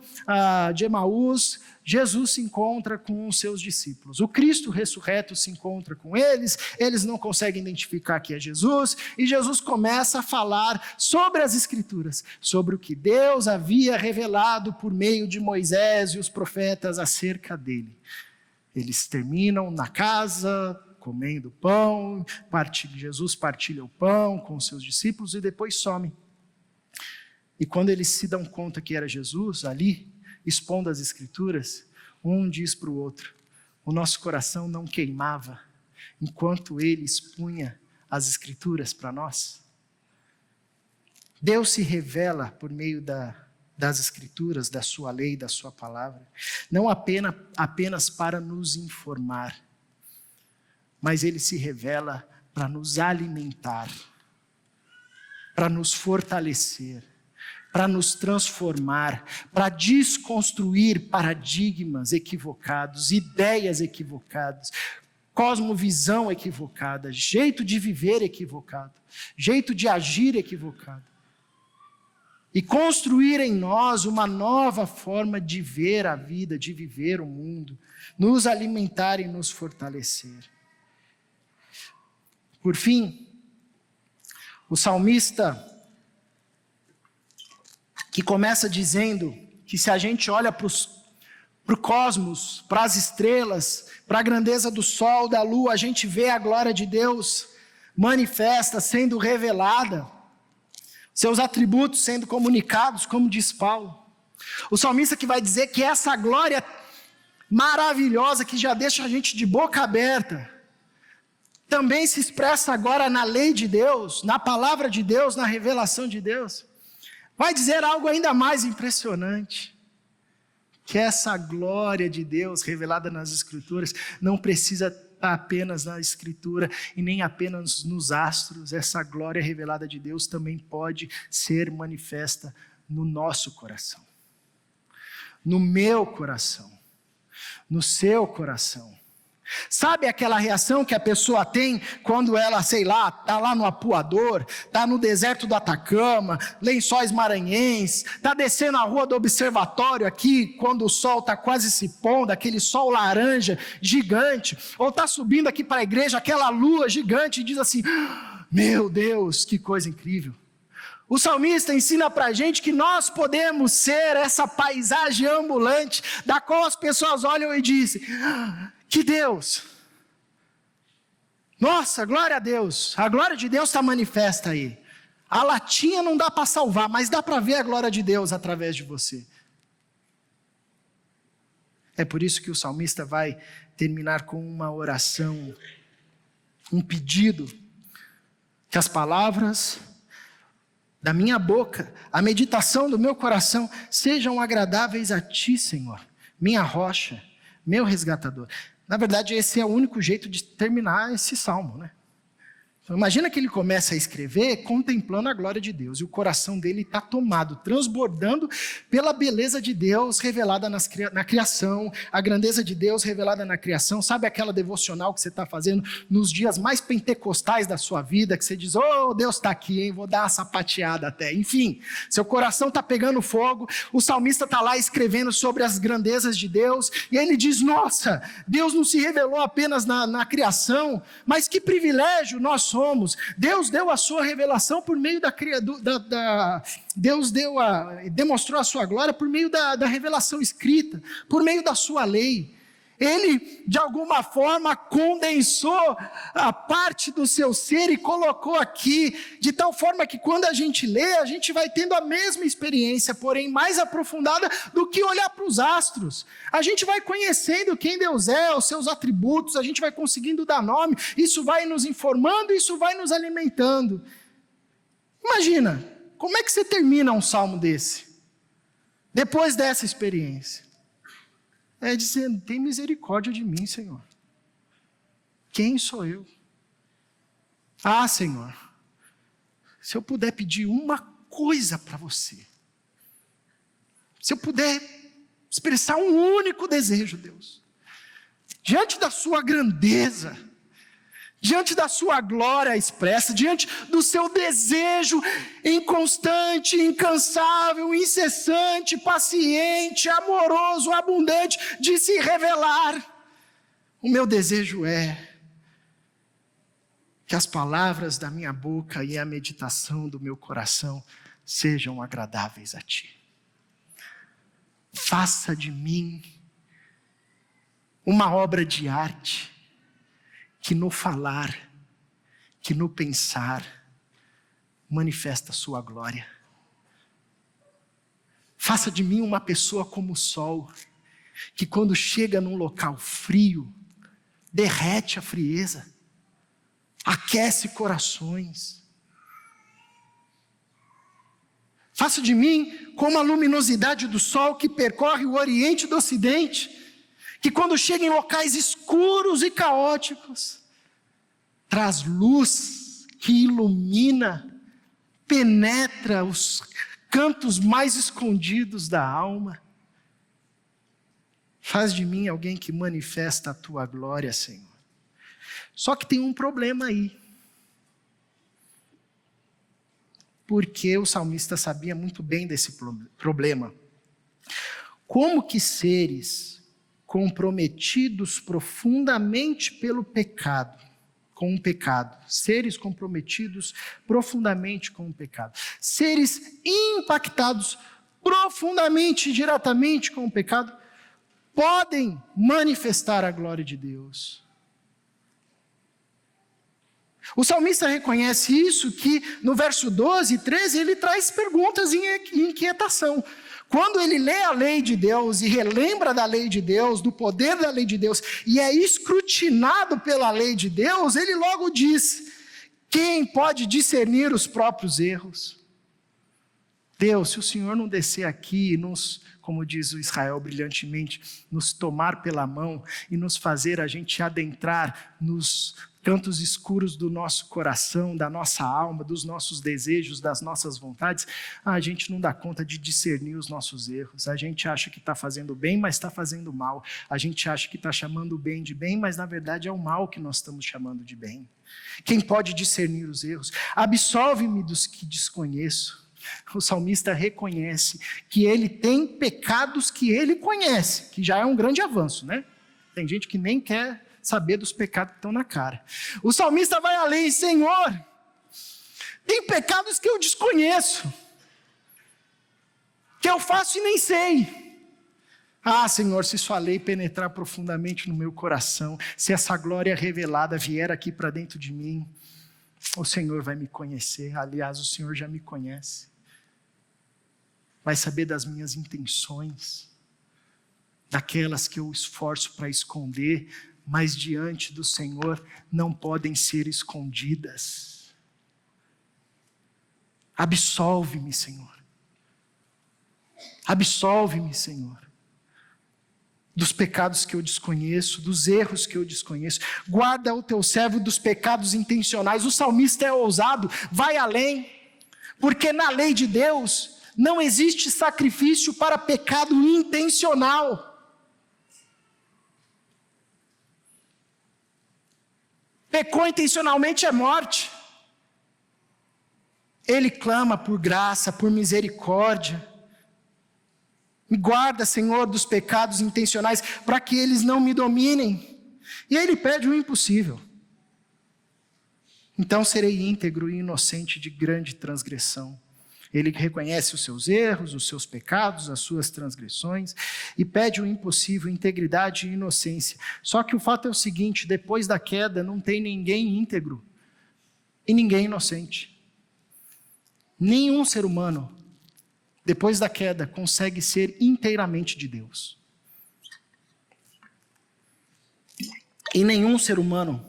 de Emaús, Jesus se encontra com os seus discípulos. O Cristo ressurreto se encontra com eles, eles não conseguem identificar que é Jesus, e Jesus começa a falar sobre as Escrituras, sobre o que Deus havia revelado por meio de Moisés e os profetas acerca dele. Eles terminam na casa, comendo pão, Jesus partilha o pão com os seus discípulos e depois some. E quando eles se dão conta que era Jesus ali, expondo as Escrituras, um diz para o outro: o nosso coração não queimava enquanto ele expunha as Escrituras para nós? Deus se revela por meio das Escrituras, da sua lei, da sua palavra, não apenas para nos informar, mas ele se revela para nos alimentar, para nos fortalecer, para nos transformar, para desconstruir paradigmas equivocados, ideias equivocadas, cosmovisão equivocada, jeito de viver equivocado, jeito de agir equivocado. E construir em nós uma nova forma de ver a vida, de viver o mundo, nos alimentar e nos fortalecer. Por fim, o salmista, que começa dizendo que se a gente olha para o cosmos, para as estrelas, para a grandeza do sol, da lua, a gente vê a glória de Deus manifesta, sendo revelada, seus atributos sendo comunicados, como diz Paulo. O salmista que vai dizer que essa glória maravilhosa, que já deixa a gente de boca aberta, também se expressa agora na lei de Deus, na palavra de Deus, na revelação de Deus. Vai dizer algo ainda mais impressionante, que essa glória de Deus revelada nas Escrituras não precisa estar apenas na Escritura e nem apenas nos astros. Essa glória revelada de Deus também pode ser manifesta no nosso coração, no meu coração, no seu coração. Sabe aquela reação que a pessoa tem quando ela, sei lá, está lá no Apuador, está no deserto do Atacama, Lençóis Maranhenses, está descendo a rua do Observatório aqui, quando o sol está quase se pondo, aquele sol laranja gigante, ou está subindo aqui para a igreja, aquela lua gigante, e diz assim: meu Deus, que coisa incrível. O salmista ensina para a gente que nós podemos ser essa paisagem ambulante, da qual as pessoas olham e dizem: que Deus! Nossa, glória a Deus! A glória de Deus está manifesta aí. A latinha não dá para salvar, mas dá para ver a glória de Deus através de você. É por isso que o salmista vai terminar com uma oração, um pedido, que as palavras da minha boca, a meditação do meu coração sejam agradáveis a Ti, Senhor, minha rocha, meu resgatador. Na verdade, esse é o único jeito de terminar esse salmo, né? Então, imagina que ele começa a escrever contemplando a glória de Deus, e o coração dele está tomado, transbordando pela beleza de Deus revelada na criação, a grandeza de Deus revelada na criação. Sabe aquela devocional que você está fazendo nos dias mais pentecostais da sua vida, que você diz: oh, Deus está aqui, hein? Vou dar uma sapateada até. Enfim, seu coração está pegando fogo, o salmista está lá escrevendo sobre as grandezas de Deus, e ele diz: nossa, Deus não se revelou apenas na criação, mas que privilégio nós somos. Deus deu a sua revelação por meio Deus demonstrou a sua glória por meio da revelação escrita, por meio da sua lei. Ele, de alguma forma, condensou a parte do seu ser e colocou aqui, de tal forma que quando a gente lê, a gente vai tendo a mesma experiência, porém mais aprofundada do que olhar para os astros. A gente vai conhecendo quem Deus é, os seus atributos, a gente vai conseguindo dar nome, isso vai nos informando, isso vai nos alimentando. Imagina, como é que você termina um salmo desse? Depois dessa experiência. É dizendo: tem misericórdia de mim, Senhor. Quem sou eu? Ah, Senhor, se eu puder pedir uma coisa para você, se eu puder expressar um único desejo, Deus, diante da sua grandeza, diante da sua glória expressa, diante do seu desejo inconstante, incansável, incessante, paciente, amoroso, abundante de se revelar, o meu desejo é que as palavras da minha boca e a meditação do meu coração sejam agradáveis a Ti. Faça de mim uma obra de arte que no falar, que no pensar, manifesta a sua glória. Faça de mim uma pessoa como o sol, que quando chega num local frio, derrete a frieza, aquece corações. Faça de mim como a luminosidade do sol que percorre o oriente do ocidente, que quando chega em locais escuros e caóticos, traz luz que ilumina, penetra os cantos mais escondidos da alma. Faz de mim alguém que manifesta a Tua glória, Senhor. Só que tem um problema aí. Porque o salmista sabia muito bem desse problema. Como que seres comprometidos profundamente pelo pecado, com o pecado, seres comprometidos profundamente com o pecado, seres impactados profundamente, diretamente com o pecado, podem manifestar a glória de Deus? O salmista reconhece isso, que no verso 12 e 13 ele traz perguntas em inquietação. Quando ele lê a lei de Deus e relembra da lei de Deus, do poder da lei de Deus, e é escrutinado pela lei de Deus, ele logo diz: quem pode discernir os próprios erros? Deus, se o Senhor não descer aqui e nos, como diz o Israel brilhantemente, nos tomar pela mão e nos fazer a gente adentrar nos cantos escuros do nosso coração, da nossa alma, dos nossos desejos, das nossas vontades, a gente não dá conta de discernir os nossos erros. A gente acha que está fazendo bem, mas está fazendo mal. A gente acha que está chamando o bem de bem, mas na verdade é o mal que nós estamos chamando de bem. Quem pode discernir os erros? Absolve-me dos que desconheço. O salmista reconhece que ele tem pecados que ele conhece, que já é um grande avanço, né? Tem gente que nem quer saber dos pecados que estão na cara. O salmista vai além: Senhor, tem pecados que eu desconheço, que eu faço e nem sei. Ah, Senhor, se sua lei penetrar profundamente no meu coração, se essa glória revelada vier aqui para dentro de mim, o Senhor vai me conhecer. Aliás, o Senhor já me conhece. Vai saber das minhas intenções, daquelas que eu esforço para esconder, mas diante do Senhor não podem ser escondidas. Absolve-me, Senhor. Absolve-me, Senhor, dos pecados que eu desconheço, dos erros que eu desconheço. Guarda o teu servo dos pecados intencionais. O salmista é ousado, vai além, porque na lei de Deus não existe sacrifício para pecado intencional. Pecou intencionalmente é morte. Ele clama por graça, por misericórdia. Me guarda, Senhor, dos pecados intencionais, para que eles não me dominem. E aí ele pede o impossível. Então serei íntegro e inocente de grande transgressão. Ele reconhece os seus erros, os seus pecados, as suas transgressões, e pede o impossível, integridade e inocência. Só que o fato é o seguinte: depois da queda não tem ninguém íntegro e ninguém inocente. Nenhum ser humano, depois da queda, consegue ser inteiramente de Deus. E nenhum ser humano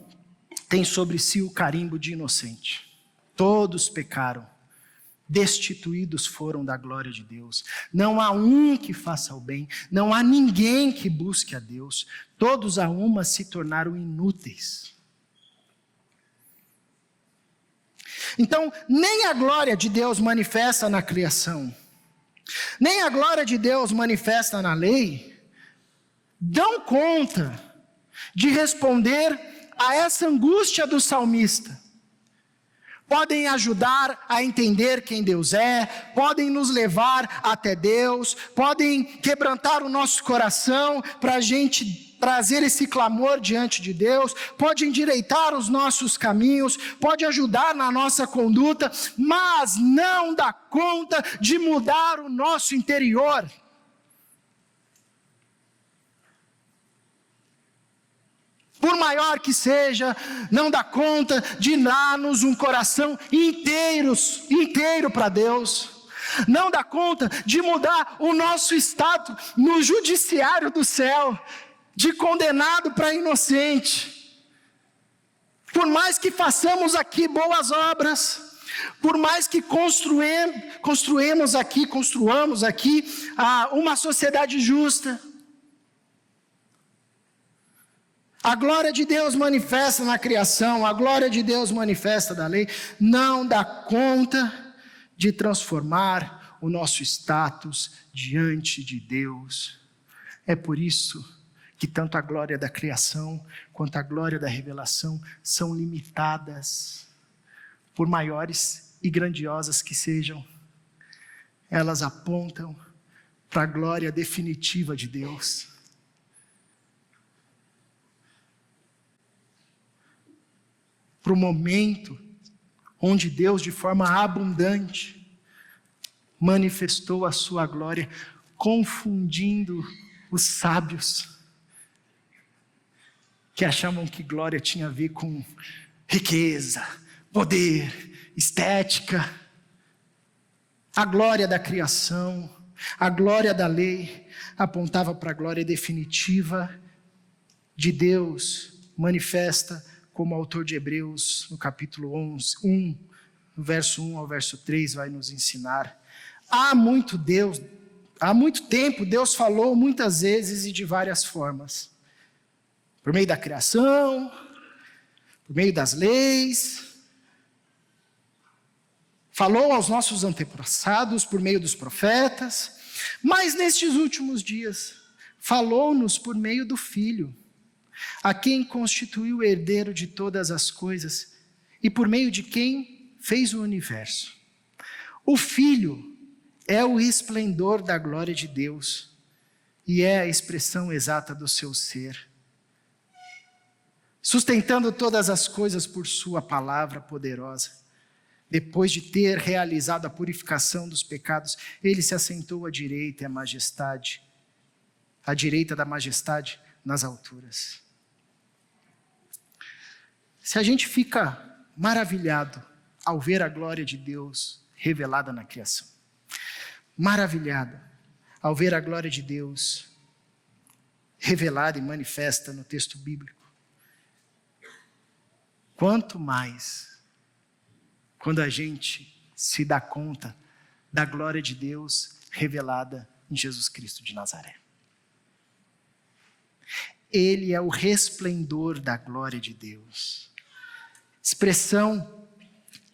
tem sobre si o carimbo de inocente. Todos pecaram, destituídos foram da glória de Deus. Não há um que faça o bem, não há ninguém que busque a Deus. Todos a uma se tornaram inúteis. Então, nem a glória de Deus manifesta na criação, nem a glória de Deus manifesta na lei, dão conta de responder a essa angústia do salmista. Podem ajudar a entender quem Deus é, podem nos levar até Deus, podem quebrantar o nosso coração para a gente trazer esse clamor diante de Deus, pode endireitar os nossos caminhos, pode ajudar na nossa conduta, mas não dá conta de mudar o nosso interior. Por maior que seja, não dá conta de dar-nos um coração inteiro para Deus. Não dá conta de mudar o nosso status no judiciário do céu, de condenado para inocente. Por mais que façamos aqui boas obras, por mais que construamos aqui uma sociedade justa, a glória de Deus manifesta na criação, a glória de Deus manifesta da lei, não dá conta de transformar o nosso status diante de Deus. É por isso que tanto a glória da criação quanto a glória da revelação são limitadas. Por maiores e grandiosas que sejam, elas apontam para a glória definitiva de Deus. Para o momento onde Deus, de forma abundante, manifestou a sua glória, confundindo os sábios, que achavam que glória tinha a ver com riqueza, poder, estética. A glória da criação, a glória da lei, apontava para a glória definitiva de Deus, manifesta como o autor de Hebreus, no capítulo 1, no verso 1 ao verso 3, vai nos ensinar. Há muito tempo, Deus falou muitas vezes e de várias formas. Por meio da criação, por meio das leis, falou aos nossos antepassados por meio dos profetas, mas nestes últimos dias, falou-nos por meio do Filho, a quem constituiu o herdeiro de todas as coisas e por meio de quem fez o universo. O Filho é o esplendor da glória de Deus e é a expressão exata do seu ser, sustentando todas as coisas por sua palavra poderosa. Depois de ter realizado a purificação dos pecados, ele se assentou à direita da majestade nas alturas. Se a gente fica maravilhado ao ver a glória de Deus revelada na criação, maravilhado ao ver a glória de Deus revelada e manifesta no texto bíblico, quanto mais quando a gente se dá conta da glória de Deus revelada em Jesus Cristo de Nazaré. Ele é o resplendor da glória de Deus, expressão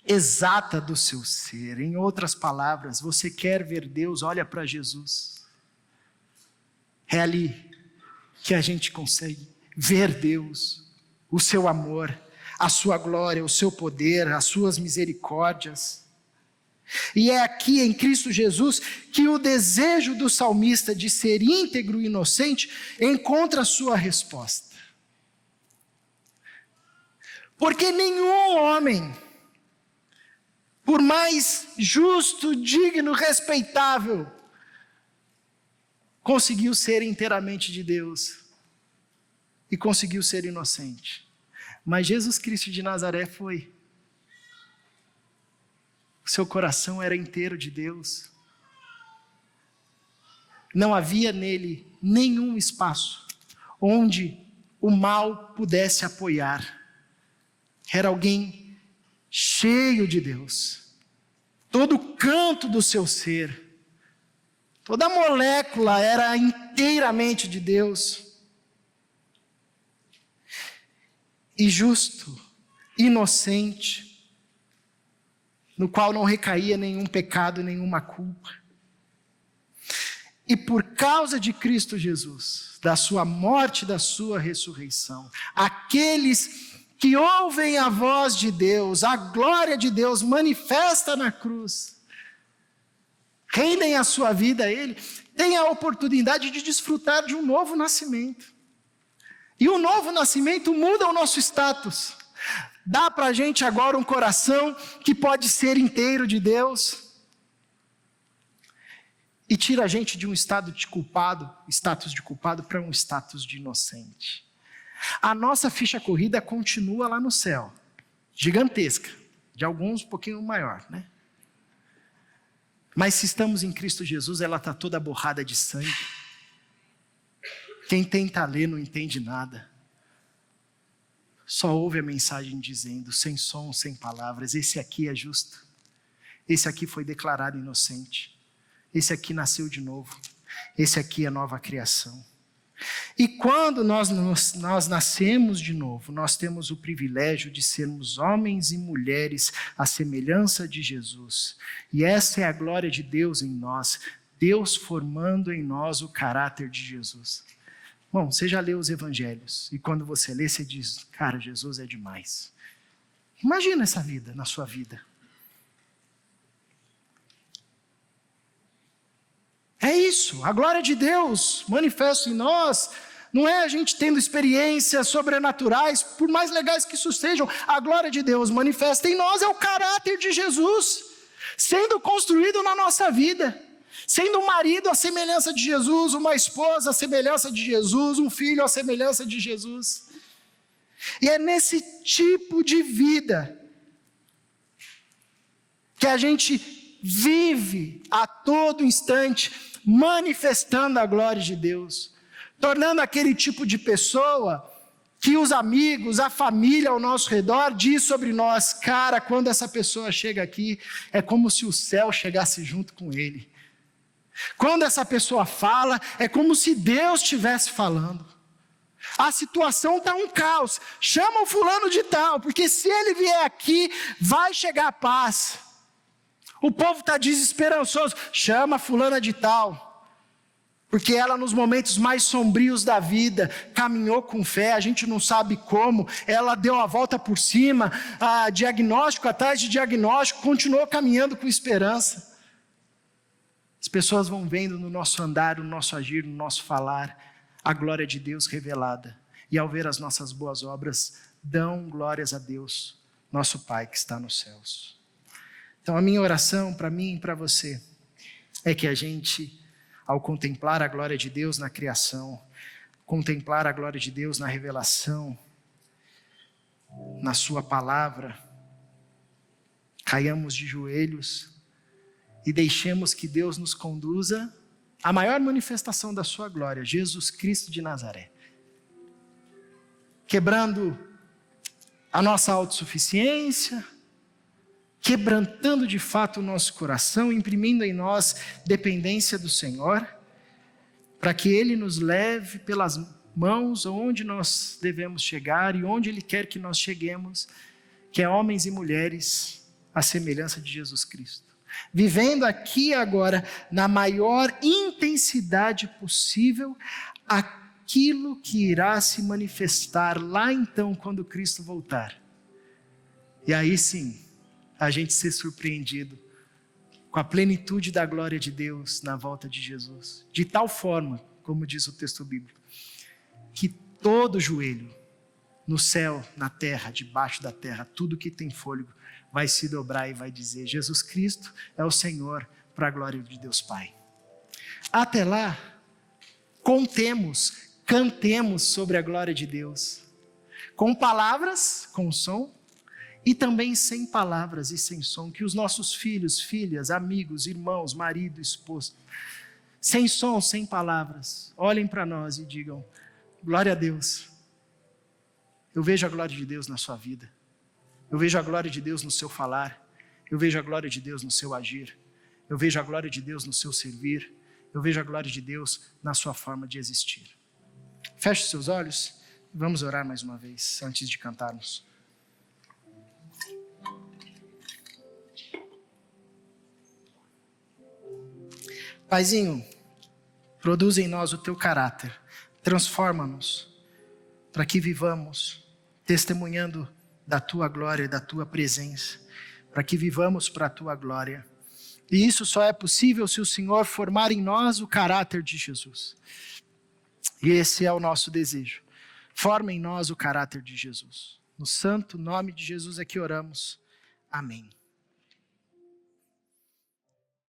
exata do seu ser. Em outras palavras, você quer ver Deus, olha para Jesus. É ali que a gente consegue ver Deus, o seu amor, a sua glória, o seu poder, as suas misericórdias. E é aqui em Cristo Jesus que o desejo do salmista de ser íntegro e inocente encontra a sua resposta. Porque nenhum homem, por mais justo, digno, respeitável, conseguiu ser inteiramente de Deus e conseguiu ser inocente. Mas Jesus Cristo de Nazaré foi. O seu coração era inteiro de Deus. Não havia nele nenhum espaço onde o mal pudesse apoiar. Era alguém cheio de Deus. Todo canto do seu ser, toda molécula era inteiramente de Deus. E justo, inocente, no qual não recaía nenhum pecado, nenhuma culpa. E por causa de Cristo Jesus, da sua morte e da sua ressurreição, aqueles que ouvem a voz de Deus, a glória de Deus manifesta na cruz, rendem a sua vida a Ele, têm a oportunidade de desfrutar de um novo nascimento. E o novo nascimento muda o nosso status. Dá para a gente agora um coração que pode ser inteiro de Deus, e tira a gente de um status de culpado, para um status de inocente. A nossa ficha corrida continua lá no céu, gigantesca, de alguns um pouquinho maior, né? Mas se estamos em Cristo Jesus, ela está toda borrada de sangue. Quem tenta ler não entende nada. Só ouve a mensagem dizendo, sem som, sem palavras, esse aqui é justo. Esse aqui foi declarado inocente. Esse aqui nasceu de novo. Esse aqui é nova criação. E quando nós nascemos de novo, nós temos o privilégio de sermos homens e mulheres à semelhança de Jesus. E essa é a glória de Deus em nós, Deus formando em nós o caráter de Jesus. Bom, você já leu os evangelhos, e quando você lê, você diz, cara, Jesus é demais. Imagina essa vida na sua vida. É isso, a glória de Deus manifesta em nós, não é a gente tendo experiências sobrenaturais, por mais legais que isso sejam, a glória de Deus manifesta em nós é o caráter de Jesus, sendo construído na nossa vida, sendo um marido à semelhança de Jesus, uma esposa à semelhança de Jesus, um filho à semelhança de Jesus. E é nesse tipo de vida que a gente vive a todo instante, manifestando a glória de Deus, tornando aquele tipo de pessoa que os amigos, a família ao nosso redor diz sobre nós, cara, quando essa pessoa chega aqui, é como se o céu chegasse junto com ele. Quando essa pessoa fala, é como se Deus estivesse falando. A situação está um caos, chama o fulano de tal, porque se ele vier aqui, vai chegar a paz. O povo está desesperançoso, chama a fulana de tal, porque ela nos momentos mais sombrios da vida, caminhou com fé, a gente não sabe como, ela deu a volta por cima, diagnóstico atrás de diagnóstico, continuou caminhando com esperança. As pessoas vão vendo no nosso andar, no nosso agir, no nosso falar, a glória de Deus revelada, e ao ver as nossas boas obras, dão glórias a Deus, nosso Pai que está nos céus. Então a minha oração para mim e para você é que a gente, ao contemplar a glória de Deus na criação, contemplar a glória de Deus na revelação, na sua palavra, caiamos de joelhos e deixemos que Deus nos conduza à maior manifestação da sua glória, Jesus Cristo de Nazaré. Quebrando a nossa autossuficiência, quebrantando de fato o nosso coração, imprimindo em nós dependência do Senhor, para que Ele nos leve pelas mãos aonde nós devemos chegar e onde Ele quer que nós cheguemos, que é homens e mulheres à semelhança de Jesus Cristo. Vivendo aqui e agora, na maior intensidade possível, aquilo que irá se manifestar lá então, quando Cristo voltar. E aí sim, a gente ser surpreendido com a plenitude da glória de Deus na volta de Jesus. De tal forma, como diz o texto bíblico, que todo joelho, no céu, na terra, debaixo da terra, tudo que tem fôlego, vai se dobrar e vai dizer, Jesus Cristo é o Senhor, para a glória de Deus Pai. Até lá, cantemos sobre a glória de Deus, com palavras, com som, e também sem palavras e sem som, que os nossos filhos, filhas, amigos, irmãos, marido, esposa, sem som, sem palavras, olhem para nós e digam, glória a Deus, eu vejo a glória de Deus na sua vida, eu vejo a glória de Deus no seu falar, eu vejo a glória de Deus no seu agir, eu vejo a glória de Deus no seu servir, eu vejo a glória de Deus na sua forma de existir. Feche os seus olhos, vamos orar mais uma vez, antes de cantarmos. Paizinho, Produz em nós o teu caráter. Transforma-nos para que vivamos testemunhando da tua glória e da tua presença. Para que vivamos para a tua glória. E isso só é possível se o Senhor formar em nós o caráter de Jesus. E esse é o nosso desejo. Forma em nós o caráter de Jesus. No santo nome de Jesus é que oramos. Amém.